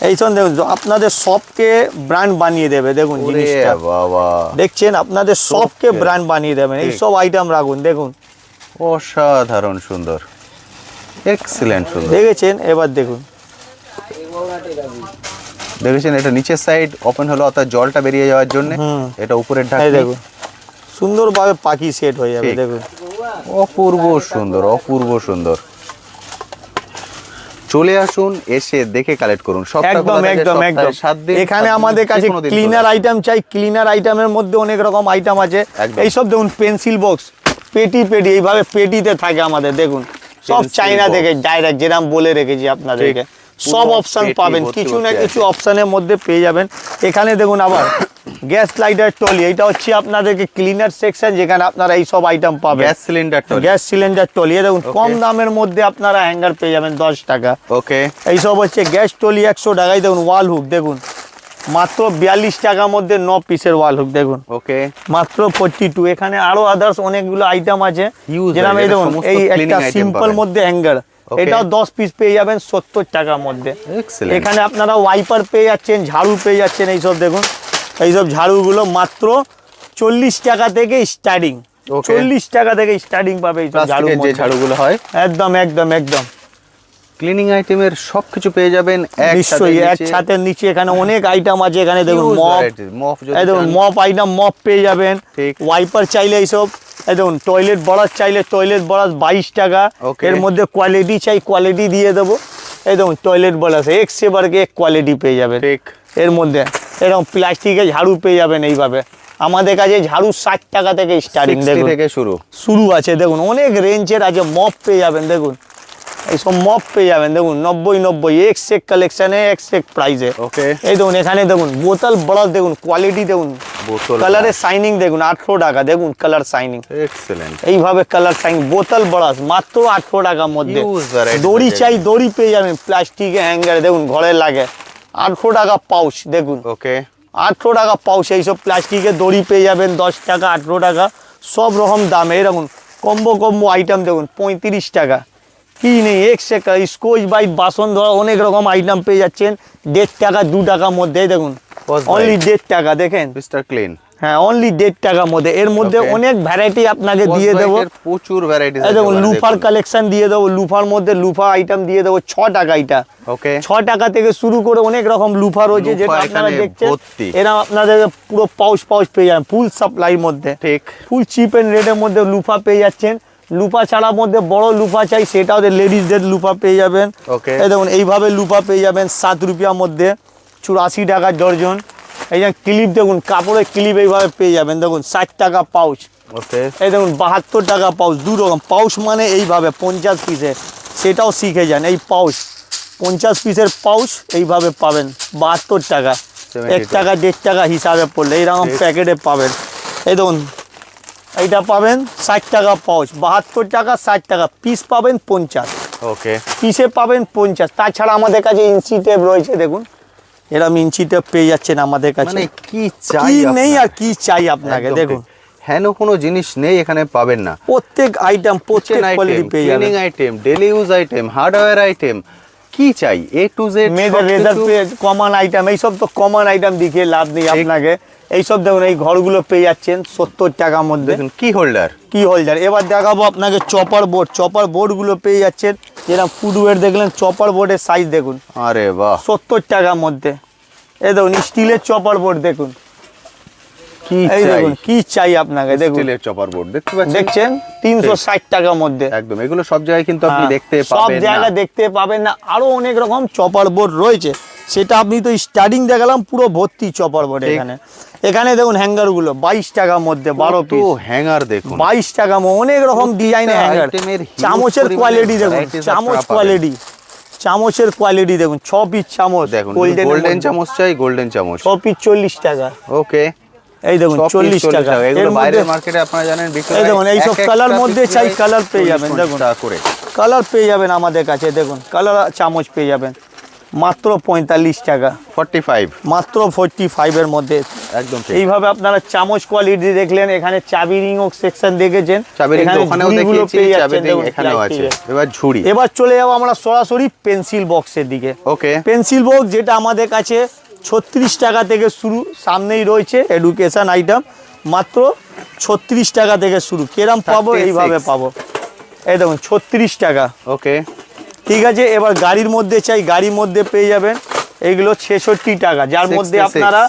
এই সব দেখুন আপনাদের সবকে ব্র্যান্ড বানিয়ে দেবে, দেখুন জিনিসটা বাবা দেখছেন, আপনাদের সবকে ব্র্যান্ড বানিয়ে দেবেন। এই সব আইটেম রাখুন, দেখুন অসাধারণ সুন্দর, এক্সিলেন্ট সুন্দর। দেখেছেন, এবার দেখুন, দেখেছেন এটা নিচের সাইড ওপেন হলো, অর্থাৎ জলটা বেরিয়ে যাওয়ার জন্য। এটা উপরের ঢাকনি, দেখুন সুন্দরভাবে পাখি সেট হয়ে যাবে, দেখুন অপূর্ব সুন্দর, অপূর্ব সুন্দর। চলে আসুন, এসে দেখে কালেক্ট করুন। একদম একদম একদম। এখানে আমাদের কাছে ক্লিনার আইটেম চাই, ক্লিনার আইটেমের মধ্যে অনেক রকম আইটেম আছে। এইসব দেখুন পেন্সিল বক্স, পেটি এইভাবে পেটিতে থাকে আমাদের, দেখুন সব চাইনা থেকে ডাইরেক্ট, যেরকম বলে রেখেছি আপনাদেরকে, সব অপশন পাবেন, কিছু না কিছু অপশনের মধ্যে পেয়ে যাবেন। এখানে দেখুন আবার গ্যাস লাইটার টলি, এটা হচ্ছে আপনাদেরকে ক্লিনার সেকশন, যেখানে আপনারা এই সব আইটেম পাবেন। গ্যাস সিলিন্ডার টলি দেখুন কম দামের মধ্যে আপনারা হ্যাঙ্গার পেয়ে যাবেন 10 টাকা। ওকে, এইসব হচ্ছে গ্যাস টলি 100 টাকায়। দেখুন ওয়াল হুক, দেখুন মাত্র 42 টাকার মধ্যে 9 পিসের ওয়াল হুক, দেখুন ওকে মাত্র 42। এখানে আরো আদার্স অনেকগুলো আইটেম আছে, যেরকম এই দেখুন এই একটা সিম্পল মধ্যে হ্যাঙ্গার, এটাও 10 পিস পেয়ে যাবেন 70 টাকার মধ্যে। এখানে আপনারা ওয়াইপার পেয়ে যাচ্ছেন, ঝাড়ু পেয়ে যাচ্ছেন। এইসব দেখুন, এইসব ঝাড়ুগুলো মাত্র 40 টাকা থেকে স্টার্টিং, 40 টাকা থেকে স্টার্টিং পাবে এইসব ঝাড়ুগুলো হয়। একদম একদম একদম। ক্লিনিং আইটেমের সবকিছু পেয়ে যাবেন নিশ্চয়ই এক ছাদের নিচে। এখানে অনেক আইটেম আছে, এখানে দেখুন মপ আইটেম, মপ পেয়ে যাবেন। ওয়াইপার চাইলে এইসব, এই দেখুন টয়লেট ব্রাশ চাইলে টয়লেট ব্রাশ 22 টাকা। এর মধ্যে কোয়ালিটি চাই, কোয়ালিটি দিয়ে দেবো। এই দেখুন টয়লেট ব্রাশ এক্স সেবারকে কোয়ালিটি পেয়ে যাবেন। এর মধ্যে এরকম প্লাস্টিকের ঝাড়ু পেয়ে যাবেন। এইভাবে আমাদের কাছে ঝাড়ু 60 টাকা থেকে স্টার্টিং, দেখুন থেকে শুরু আছে। দেখুন অনেক রেঞ্জের আছে, মপ পেয়ে যাবেন, দেখুন এইসব মপ পেয়ে যাবেন, দেখুন 90 এক্স এক কালেকশনে, এক্স এক প্রাইসে। এই দেখুন এখানে দেখুন বোতল ব্রাশ, দেখুন কোয়ালিটি দেখুন, কালারের শাইনিং দেখুন 18 টাকা, দেখুন কালার শাইনিং এক্সেলেন্ট। এইভাবে কালার শাইনিং বোতল ব্রাশ মাত্র 18 টাকার মধ্যে। দড়ি চাই, দড়ি পেয়ে যাবেন প্লাস্টিকের হ্যাঙ্গারে, দেখুন ঘরে লাগে 18 টাকা পাউচ, দেখুন 18 টাকা পাউচ। এইসব প্লাস্টিকের দড়ি পেয়ে যাবেন 10 টাকা, 18 টাকা, সব রকম দামে। এরকম কম্বো আইটেম দেখুন 35 টাকা। কি নেই স্কচ বাইট বাসন ধরা অনেক রকম আইটেম পেয়ে যাচ্ছেন 1.5 টাকা 2 টাকার মধ্যে। দেখুন অনলি 1.5 টাকা, দেখেন ক্লিন, হ্যাঁ অনলি 1.5 টাকার মধ্যে। এর মধ্যে অনেক ভ্যারাইটি আপনাকে দিয়ে দেবো, প্রচুর ভ্যারাইটি। দেখুন লুফার কালেকশন দিয়ে দেবো, লুফার মধ্যে লুফা আইটেম দিয়ে দেবো 6 টাকা। এটা 6 টাকা থেকে শুরু করে অনেক রকম লুফা রয়েছে, যেটা আপনারা দেখছেন। এরা আপনাদের পুরো পাউচ পেয়ে যাবেন, ফুল সাপ্লাই মধ্যে, ফুল চিপ এন্ড রেটের মধ্যে লুফা পেয়ে যাচ্ছেন। লুফা ছাড়ার মধ্যে বড় লুফা চাই, সেটা ওদের লেডিসদের লুফা পেয়ে যাবেন। এই দেখুন এইভাবে লুফা পেয়ে যাবেন 7 রুপিয়ার মধ্যে, 84 টাকা ডর্জন। এই যে ক্লিপ দেখুন, কাপড়ের ক্লিপ এইভাবে পেয়ে যাবেন, দেখুন 60 টাকা পাউচ। এই দেখুন 72 টাকা পাউচ। 2 রকম পাউচ, মানে এইভাবে 50 পিসের, সেটাও শিখে যান। এই পাউচ 50 পিসের পাউচ এইভাবে পাবেন 72 টাকা, 1 টাকা 1.5 টাকা হিসাবে পড়লে এইরকম প্যাকেটে পাবেন। এই দেখুন এইটা পাবেন 60 টাকা পাউচ, 72 টাকা, 60 টাকা পিস পাবেন 50। পিসে পাবেন 50। তাছাড়া আমাদের কাছে ইঞ্চি টেপ রয়েছে, দেখুন এরকম ইঞ্চি টেপ পেয়ে যাচ্ছেন আমাদের কাছে। কি চাই নেই আর কি চাই আপনাকে, দেখুন হেন কোনো জিনিস নেই এখানে পাবেন না। প্রত্যেক আইটেম, প্রত্যেক কোয়ালিটি পেয়ে যাবেন। Cleaning item, daily use item, hardware item, কি চাই A to Z। মেয়েদের রেজার কমন আইটেম, এইসব তো কমন আইটেম দেখিয়ে লাভ নেই আপনাকে। এইসব দেখুন এই ঘরগুলো পেয়ে যাচ্ছেন 70 টাকার মধ্যে। কি হোল্ডার, এবার দেখাবো আপনাকে চপার বোর্ডগুলো পেয়ে যাচ্ছেন, যেরকম ফুডওয়্যার দেখলেন, চপার বোর্ডের সাইজ দেখুন, আরে বাহ 70 টাকার মধ্যে। এই দেখুন স্টিলের চপার বোর্ড, দেখুন কি চাই আপনাকে, দেখুন স্টিলের চপার বোর্ড দেখতে পাচ্ছেন, দেখছেন 360 টাকার মধ্যে। একদম এগুলো সব জায়গায় কিন্তু আপনি দেখতে পাবেন না, সব জায়গায় দেখতে পাবেন না। আরো অনেক রকম চপার বোর্ড রয়েছে, সেটা আপনি তো স্টার্টিং দেখালাম, পুরো ভর্তি চপার বোর্ড। এখানে দেখুন হ্যাঙ্গার গুলো 22 টাকার মধ্যে 12 পিস হ্যাঙ্গার, দেখুন 22 টাকা, অনেক রকম ডিজাইনের হ্যাঙ্গার। চামচের কোয়ালিটি দেখুন, চামচের কোয়ালিটি দেখুন, 6 পিস চামচ, দেখুন গোল্ডেন চামচ চাই, গোল্ডেন চামচ 6 পিস 40 টাকা। এই দেখুন 40 টাকা। এগুলো বাইরের মার্কেটে আপনারা জানেন বিক্রি হয়। এই দেখুন এইসব কালার মধ্যে চাই, কালার পেয়ে যাবেন, দেখুন কালার পেয়ে যাবেন আমাদের কাছে। দেখুন কালার চামচ পেয়ে যাবেন, মাত্র 45 টাকা, 45 মাত্র 45 এর মধ্যে। একদম ঠিক। এইভাবে আপনারা চামচ কোয়ালিটি দেখলেন, এখানে চাবি রিং সেকশন দেখেছেন, চাবি রিং ওখানেও ঝুড়িগুলো দেখিয়েছি, পেয়ে চাবি যাচ্ছেন, রিং দেখুন, এখানেও আছে। প্লাস্টিকের। এবার ঝুড়ি, এবার চলে যাবো আমরা সরাসরি পেন্সিল বক্সের দিকে। ওকে, পেন্সিল বক্স যেটা আমাদের কাছে 36 টাকা থেকে শুরু, সামনেই রয়েছে এডুকেশন আইটেম, মাত্র 36 টাকা থেকে শুরু। কেরম পাবো? 36 এইভাবে পাবো, এই দেখুন 36 টাকা। ওকে, ঠিক আছে। এবার গাড়ির মধ্যে চাই, গাড়ির মধ্যে পেয়ে যাবেন এইগুলো 66 টাকা, যার মধ্যে 66 আপনারা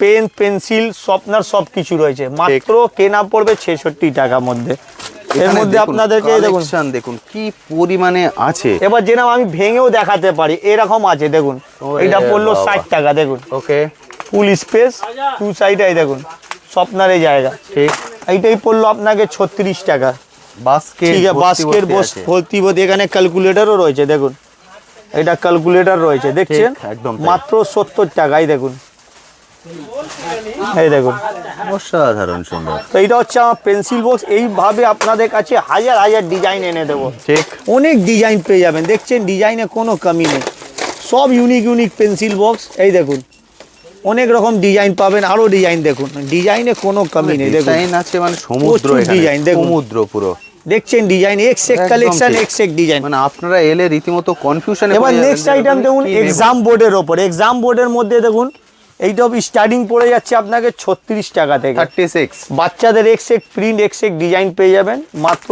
পেন, পেন্সিল, শর্পনার সব কিছু রয়েছে, মাত্র কেনা পড়বে 66 টাকার মধ্যে। এর মধ্যে আপনাদেরকে দেখুন, দেখুন কি পরিমাণে আছে। এবার যেরকম আমি ভেঙেও দেখাতে পারি, এরকম আছে দেখুন। এটা পড়লো 60 টাকা, দেখুন ওকে, ফুল স্পেস, টু সাইডে দেখুন শর্পনারের জায়গা। ঠিক, এইটাই পড়লো আপনাকে 36 টাকা। বাস্কেট, ঠিক আছে, বাস্কেট ভর্তি ভর্তি, এখানে ক্যালকুলেটরও রয়েছে দেখুন, এটা ক্যালকুলেটর রয়েছে দেখছেন, একদম তাই। মাত্র 70 টাকাই দেখুন, এই দেখুন। অসাধারণ সুন্দর। তো এইটা হচ্ছে আমার পেন্সিল বক্স। এইভাবে আপনাদের কাছে হাজার হাজার ডিজাইন এনে দেবো, ঠিক, অনেক ডিজাইন পেয়ে যাবেন, দেখছেন ডিজাইনে কোনো কমি নেই, সব ইউনিক ইউনিক পেন্সিল বক্স। এই দেখুন অনেক রকম ডিজাইন পাবেন, আরো ডিজাইন দেখুন, ডিজাইনে কোনো কমি নেই, দেখুন ডিজাইন আছে মানে সমুদ্র, প্রচুর এখানে ডিজাইন দেখুন, সমুদ্র পুরো দেখছেন ডিজাইন, এক্সেক একদম কালেকশন, ঠিক। Exact design. মানে আপনারা এলে রীতিমতো কনফিউশনে এবার নেক্সট আইটেম দেখুন, এক্সাম বোর্ডের ওপর, এক্সাম বোর্ডের মধ্যে দেখুন এইটা স্টার্টিং পড়ে যাচ্ছে আপনাকে 36 টাকা থেকে। 36, বাচ্চাদের এক্সেক প্রিন্ট, এক্সেক ডিজাইন পেয়ে যাবেন মাত্র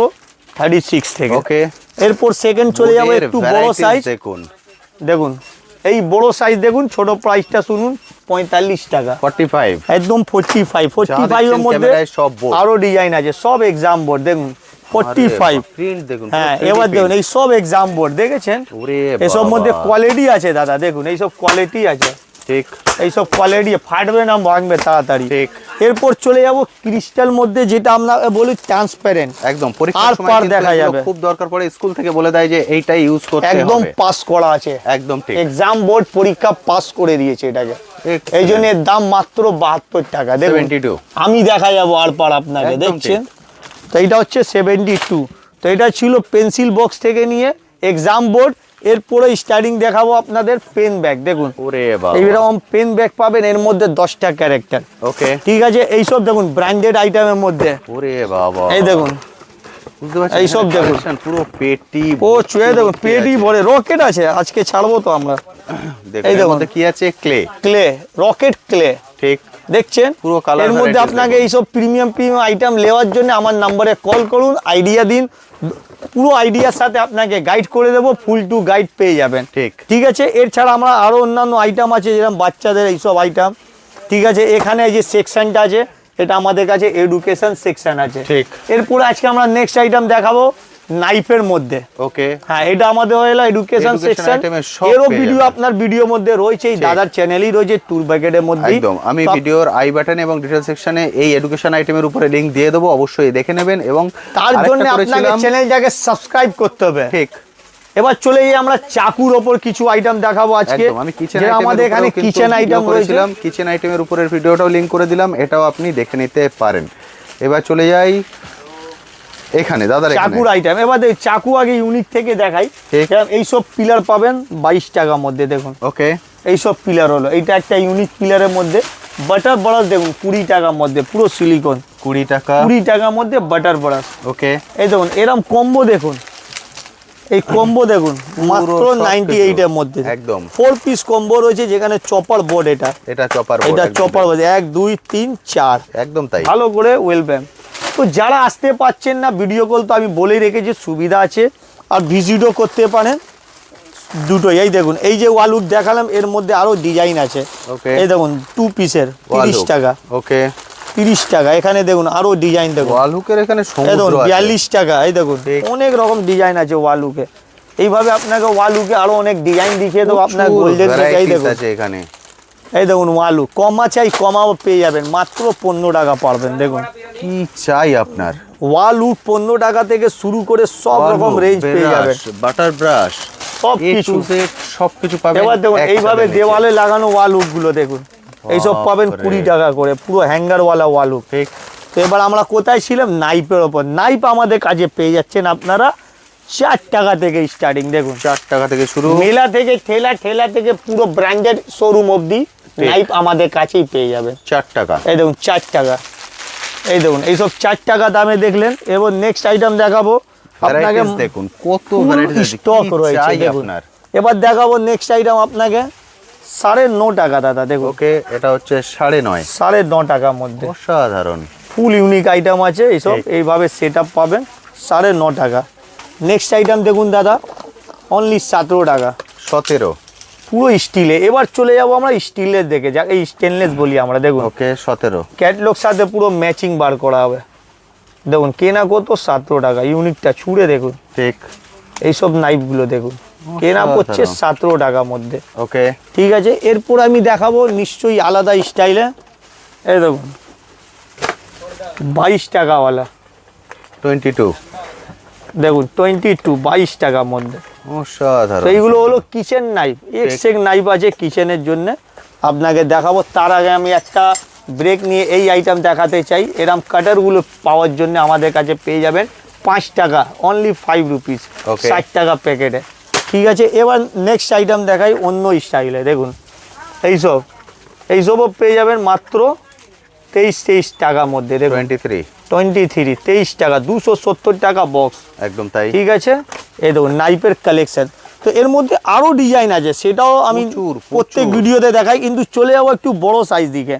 36 থেকে। ওকে, এরপর সেকেন্ড চলে যাবো একটু বড় সাইজ, দেখুন, দেখুন এই বড় সাইজ দেখুন, ছোট প্রাইসটা শুনুন 45 টাকা, 45, একদম 45 এর মধ্যে সব বোর্ড, আরো ডিজাইন আছে, সব এক্সাম বোর্ড দেখুন 45। প্রিন্ট দেখুন, হ্যাঁ, এবার দেখুন এই সব এক্সাম বোর্ড দেখেছেন, ওরে এসব বাবা। মধ্যে কোয়ালিটি আছে দাদা, দেখুন এইসব কোয়ালিটি আছে, ঠিক, এইসব কোয়ালিটি ফাটবে না, ভাঙবে তাড়াতাড়ি। ঠিক। এরপর চলে যাব ক্রিস্টাল মধ্যে, যেটা আমরা বলি ট্রান্সপারেন্ট, একদম পরীক্ষার আর সময় পার কিন্তু দেখা এগুলো যাবে। খুব দরকার পড়ে, স্কুল থেকে বলে দেয় যে এইটাই ইউজ করতে হবে, একদম পাস করা আছে, একদম ঠিক, এক্সাম বোর্ড পরীক্ষা পাস করে দিয়েছে এটাকে। এই জন্য এর দাম মাত্র 72 টাকা, দেখুন 72, আমি দেখা যাবো আর পার আপনাকে, একদম দেখছেন তো এটা হচ্ছে 72। তো এটা ছিল পেন্সিল বক্স থেকে নিয়ে এক্সাম বোর্ড। এরপরে স্টার্টিং দেখাবো আপনাদের পেন ব্যাগ, দেখুন ওরে বাবা, এইরকম পেন ব্যাগ পাবেন, এর মধ্যে 10টা ক্যারেক্টার, ওকে, ঠিক আছে। এইসব দেখুন ব্র্যান্ডেড আইটেমের মধ্যে, ওরে বাবা, এই দেখুন বুঝতে পারছেন এইসব এখানে দেখুন। collection পুরো পেটি, ও চুয়ে দেখুন পেটি ভরে, রকেট আছে, আজকে ছাড়বো তো আমরা। দেখুন এই এর দেখুন। মধ্যে কি আছে, ক্লে, ক্লে, রকেট ক্লে, ঠিক, দেখছেন পুরো colour এর মধ্যে varieties আপনাকে দেখুন। এইসব প্রিমিয়াম প্রিমিয়াম আইটেম নেওয়ার জন্য আমার নাম্বারে কল করুন, আইডিয়া দিন, পুরো আইডিয়ার সাথে আপনাকে গাইড করে দেবো, ফুল টু গাইড পেয়ে যাবেন, ঠিক, ঠিক আছে। এর ছাড়া আমরা আরো অন্যান্য আইটেম আছে, যেরকম বাচ্চাদের এইসব আইটেম, ঠিক আছে। এখানে এই যে সেকশনটা আছে, এটা আমাদের কাছে এডুকেশন সেকশন আছে, ঠিক। এরপরে আজকে আমরা নেক্সট আইটেম দেখাবো নাইফের মধ্যে। ওকে, হ্যাঁ, এটা আমাদের হলো এডুকেশন Education সেকশন, item এর সব এরও পেয়ে ভিডিও যাবেন। আপনার ভিডিওর মধ্যে রয়েছে, এই দাদার চ্যানেলই রয়েছে টুল প্যাকেটের মধ্যে। একদম আমি ভিডিওর আই বাটন এবং ডিটেইল সেকশনে এই এডুকেশন আইটেমের উপরে লিংক দিয়ে দেবো, অবশ্যই দেখে নেবেন। এবং তার জন্য আপনাকে চ্যানেলটাকে সাবস্ক্রাইব করতে হবে, ঠিক। এবার চলে যাই আমরা চাকুর ওপর কিছু আইটেম দেখাবো আজকে, একদম আমি কিচেন যেটা আমাদের এখানে কিচেন আইটেম রয়েছে, কিচেন আইটেমের উপরের ভিডিওটাও লিংক করে দিলাম, এটাও আপনি দেখে নিতে পারেন। এবার চলে যাই এখানে দাদার এখানে চাকুর আইটেম। এবার দেখি চাকু আগে ইউনিক থেকে দেখাই, ঠিক। এইসব পিলার পাবেন 22 টাকার মধ্যে, দেখুন ওকে, এইসব পিলার হলো, এইটা একটা ইউনিক পিলারের মধ্যে। বাটার ব্রাশ দেখুন 20 টাকার মধ্যে, পুরো সিলিকন, 20 টাকা, 20 টাকার মধ্যে বাটার ব্রাশ। ওকে, এই দেখুন এরম কম্বো দেখুন, এই কম্বো দেখুন মাত্র সব 98 এর মধ্যে, একদম 4 পিস কম্বো রয়েছে, যেখানে চপার বোর্ড, এটা চপার বোর্ড, এটা চপার বোর্ড 1 2 3 4, একদম তাই। ভালো করে ওয়েলকাম। তো যারা আসতে পাচ্ছেন না, ভিডিও কল তো আমি বলেই রেখেছি, সুবিধা আছে, আর ভিজিটও করতে পারেন দুটোই। এই দেখুন এই যে ওয়ালুক দেখালাম, এর মধ্যে আরো ডিজাইন আছে, ওকে, এই দেখুন 2 পিসের 30 টাকা, ওকে, 30 টাকা। এখানে দেখুন আরো ডিজাইন দেখুন, ওয়াল হুকের এখানে এই সমুদ্র দেখুন আছে, 42 টাকা। এই দেখুন ঠিক। অনেক রকম ডিজাইন আছে ওয়ালুকে, এইভাবে আপনাকে ওয়ালুকে আরো অনেক ডিজাইন দেখিয়ে দেবো আপনার প্রচুর গোল্ডেন থেকে। এই varieties দেখুন, আছে এখানে, এই দেখুন ওয়ালু কমা চাই, কমাও পেয়ে যাবেন, মাত্র 15 টাকা পারবেন। দেখুন কি চাই আপনার, ওয়ালু 15 টাকা থেকে শুরু করে সব রকম রেঞ্জ পেয়ে যাবেন, বাটার ব্রাশ, সব কিছু। সবকিছু পাবেন। এবার দেখুন এক এইভাবে ছাদের নিচে। দেওয়ালে লাগানো ওয়ালুক গুলো দেখুন, এইসব পাবেন বাপরে। 20 টাকা করে, পুরো হ্যাঙ্গারওয়ালা ওয়ালুক। ঠিক, তো এবার আমরা কোথায় ছিলাম, নাইফের ওপর। নাইফ আমাদের কাছে পেয়ে যাচ্ছেন আপনারা 4 টাকা থেকে স্টার্টিং দেখুন। 4 টাকা থেকে শুরু। মেলা থেকে ঠেলা থেকে পুরো ব্র্যান্ডেড শোরুম অবধি নাইফ আমাদের কাছেই পেয়ে যাবেন 4 টাকা। এই দেখুন 4 টাকা, এই দেখুন এইসব 4 টাকা দামে দেখলেন। এবার নেক্সট আইটেম দেখাবো আপনাকে, দেখুন কত ভ্যারাইটি স্টক রয়েছে দেখুন। এবার দেখাবো নেক্সট আইটেম আপনাকে 9.5 টাকা দাদা দেখুন। ওকে, এটা হচ্ছে 9.5। 9.5 টাকার মধ্যে অসাধারণ ফুল ইউনিক আইটেম আছে এইসব, এইভাবে সেট আপ পাবেন 9.5 টাকা। নেক্সট আইটেম দেখুন দাদা, অনলি 17 টাকা। 17 পুরো স্টিলে। এবার চলে যাবো আমরা স্টিলের দেখে, যাকে স্টেনলেস বলি আমরা। দেখুন ওকে 17 ক্যাটলগ সাথে পুরো ম্যাচিং বার করা হবে। দেখুন কেনা কত 17 টাকা, ইউনিকটা ছুঁড়ে দেখুন। ঠিক, এইসব নাইফগুলো দেখুন কেনা পড়ছে 17 টাকার মধ্যে। ওকে ঠিক আছে, এরপর আমি দেখাবো নিশ্চয়ই আলাদা স্টাইলে। এই দেখুন 22 টাকাওয়ালা 22 দেখুন, 22 টাকার মধ্যে। অসাধারণ। তো এইগুলো হলো কিচেন নাইফ, এক্সেক নাইফ আছে কিচেনের জন্য, আপনাকে দেখাবো। তার আগে আমি একটা ব্রেক নিয়ে এই আইটেম দেখাতে চাই। এরম কাটারগুলো পাওয়ার জন্য আমাদের কাছে পেয়ে যাবেন 5 টাকা, অনলি 5 রুপিস, 60 টাকা প্যাকেটে। ঠিক আছে, এবার নেক্সট আইটেম দেখাই অন্য স্টাইলে। দেখুন এইসবও পেয়ে যাবেন মাত্র 23 টাকার মধ্যে। দেখুন 23 23 টাকা, 270 টাকা বক্স, একদম তাই। ঠিক আছে, এই দেখুন নাইফের কালেকশন। তো এর মধ্যে আরও ডিজাইন আছে, সেটাও আমি প্রত্যেক ভিডিওতে দেখাই, কিন্তু চলে যাবো একটু বড় সাইজ দিকে।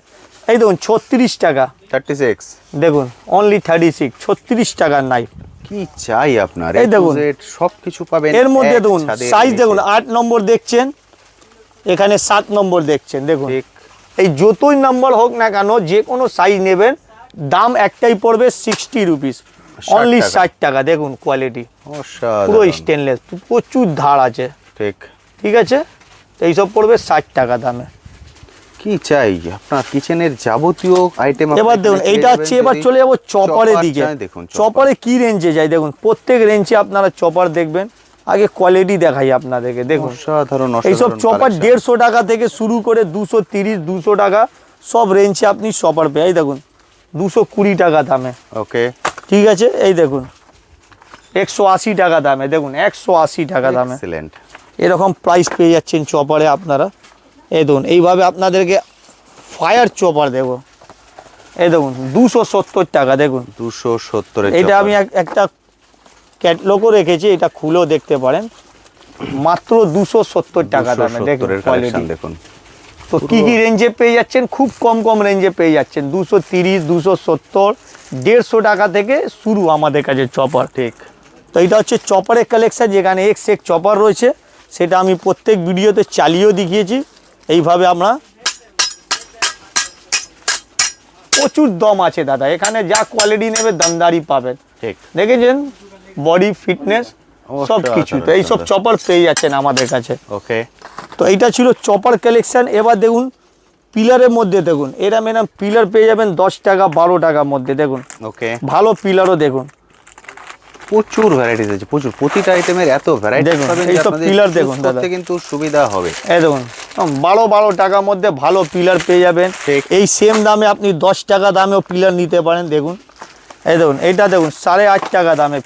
এই দেখুন 36 টাকা, 36 দেখুন অনলি 36, 36 টাকার নাইফ। কি চাই আপনার, এই দেখুন সবকিছু পাবেন এর মধ্যে। দেখুন সাইজ দেখুন, 8 নম্বর দেখছেন, এখানে 7 নম্বর দেখছেন। দেখুন এই যতই নম্বর হোক না কেন, যে কোনো সাইজ নেবেন, দাম একটাই পড়বে 60 রুপিস, অনলি 60 টাকা। দেখুন কোয়ালিটি পুরো স্টেনলেস, প্রচুর ধার আছে। ঠিক, ঠিক আছে, এইসব পড়বে 60 টাকা দামে। কি চাই আপনার কিচেনের যাবতীয় আইটেম। এবার দেখুন এইটা হচ্ছে, এবার চলে যাবো চপারের দিকে। চপারে কি রেঞ্জে যায় দেখুন, প্রত্যেক রেঞ্জে আপনারা চপার দেখবেন। আগে কোয়ালিটি দেখাই আপনাদেরকে। দেখুন অসাধারণ, এইসব চপার 150 টাকা থেকে শুরু করে 230 200 টাকা সব রেঞ্জে আপনি চপার পেয়ে। দেখুন 220 টাকা দামে। ওকে, ঠিক আছে, এই দেখুন 180 টাকা দামে। দেখুন 180 টাকা দামে এরকম প্রাইস পেয়ে যাচ্ছেন চপারে আপনারা। এই দেখুন এইভাবে আপনাদেরকে ফায়ার চপার দেবো। এই দেখুন 270 টাকা। দেখুন 270। এটা আমি একটা ক্যাটলগও রেখেছি, এটা খুলেও দেখতে পারেন, মাত্র 270 টাকা দামে। দেখুন কোয়ালিটি দেখুন। তো কি কি রেঞ্জে পেয়ে যাচ্ছেন, খুব কম রেঞ্জে পেয়ে যাচ্ছেন। 230 270 150 টাকা থেকে শুরু আমাদের কাছে চপার। ঠিক, তো এটা হচ্ছে চপারের কালেকশন, যেখানে এক চপার রয়েছে, সেটা আমি প্রত্যেক ভিডিওতে চালিয়েও দেখিয়েছি। এইভাবে আমরা প্রচুর দম আছে দাদা, এখানে যা কোয়ালিটি নেবে দামদারি পাবেন। ঠিক, দেখেছেন বডি ফিটনেস সব কিছু। তো এইসব চপার পেয়ে যাচ্ছেন আমাদের কাছে। ওকে, তো এইটা ছিল চপার কালেকশন। এবার দেখুন পিলারের মধ্যে, দেখুন এরা ম্যাডাম পিলার পেয়ে যাবেন 10 টাকা 12 টাকার মধ্যে। দেখুন ওকে, ভালো পিলারও দেখুন, প্রচুর ভ্যারাইটিস আছে, প্রচুর। প্রতিটা আইটেমের এত ভ্যারাইটি পাবেন, এইসব পিলার দেখুন দাদা, কিন্তু সুবিধা হবে। এই দেখুন 12 টাকার মধ্যে ভালো পিলার পেয়ে যাবেন। এই সেম দামে আপনি 10 টাকা দামেও পিলার নিতে পারেন। দেখুন এই দেখুন এইটা দেখুন 8.5 টাকা দামে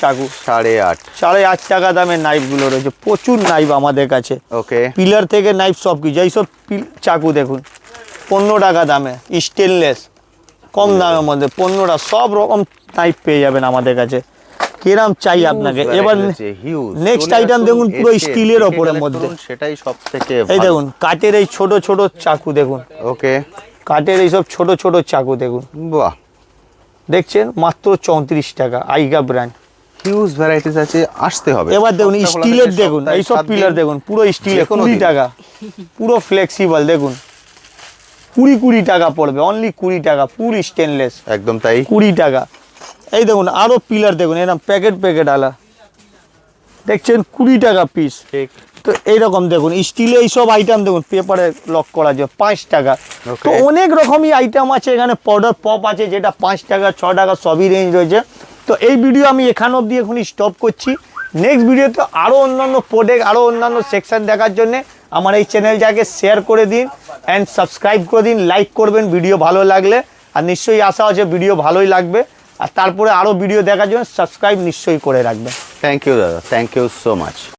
চাকু, 8.5 টাকা দামে নাইফগুলো রয়েছে। প্রচুর নাইফ আমাদের কাছে। ওকে, পিলার থেকে নাইফ সব কিছু। এইসব চাকু দেখুন 15 টাকা দামে, স্টেনলেস, কম দামের মধ্যে 15টা সব রকম নাইফ পেয়ে যাবেন আমাদের কাছে। কিরম চাই আপনাকে। এবার নেক্সট আইটেম দেখুন পুরো স্টিলের ওপরের মধ্যে, সেটাই সবথেকে এই দেখুন কাঠের এই ছোট ছোট চাকু দেখুন। ওকে, কাঠের এইসব ছোট ছোট চাকু দেখুন, বাহ, দেখছেন মাত্র 34 টাকা, আইগা ব্র্যান্ড। হিউজ ভ্যারাইটিস আছে, আসতে হবে। এবার দেখুন স্টিলের দেখুন, এইসব পিলার দেখুন পুরো স্টিলের, 20 টাকা, পুরো ফ্লেক্সিবল। দেখুন 20 টাকা পড়বে, অনলি 20 টাকা, পুরো স্টেনলেস, একদম তাই, 20 টাকা। এই দেখুন আরো পিলার দেখুন, এরকম প্যাকেট আলা, দেখছেন 20 টাকা পিস। ঠিক, তো এইরকম দেখুন স্টিলে এইসব আইটেম দেখুন, পেপারে লক করা যায় 5 টাকা। তো অনেক রকমই আইটেম আছে এখানে। পাউডার পপ আছে যেটা 5 টাকা 6 টাকা সবই রেঞ্জ রয়েছে। তো এই ভিডিও আমি এখান অবধি এখন স্টপ করছি। নেক্সট ভিডিওতে আরও অন্যান্য প্রোডাক্ট, আরও অন্যান্য সেকশন দেখার জন্য আমার এই চ্যানেলটাকে শেয়ার করে দিন অ্যান্ড সাবস্ক্রাইব করে দিন, লাইক করবেন ভিডিও ভালো লাগলে। আর নিশ্চয়ই আশা আছে ভিডিও ভালোই লাগবে। আর তারপরে আরও ভিডিও দেখার জন্য সাবস্ক্রাইব নিশ্চয়ই করে রাখবেন। থ্যাংক ইউ দাদা, থ্যাংক ইউ সো মাচ।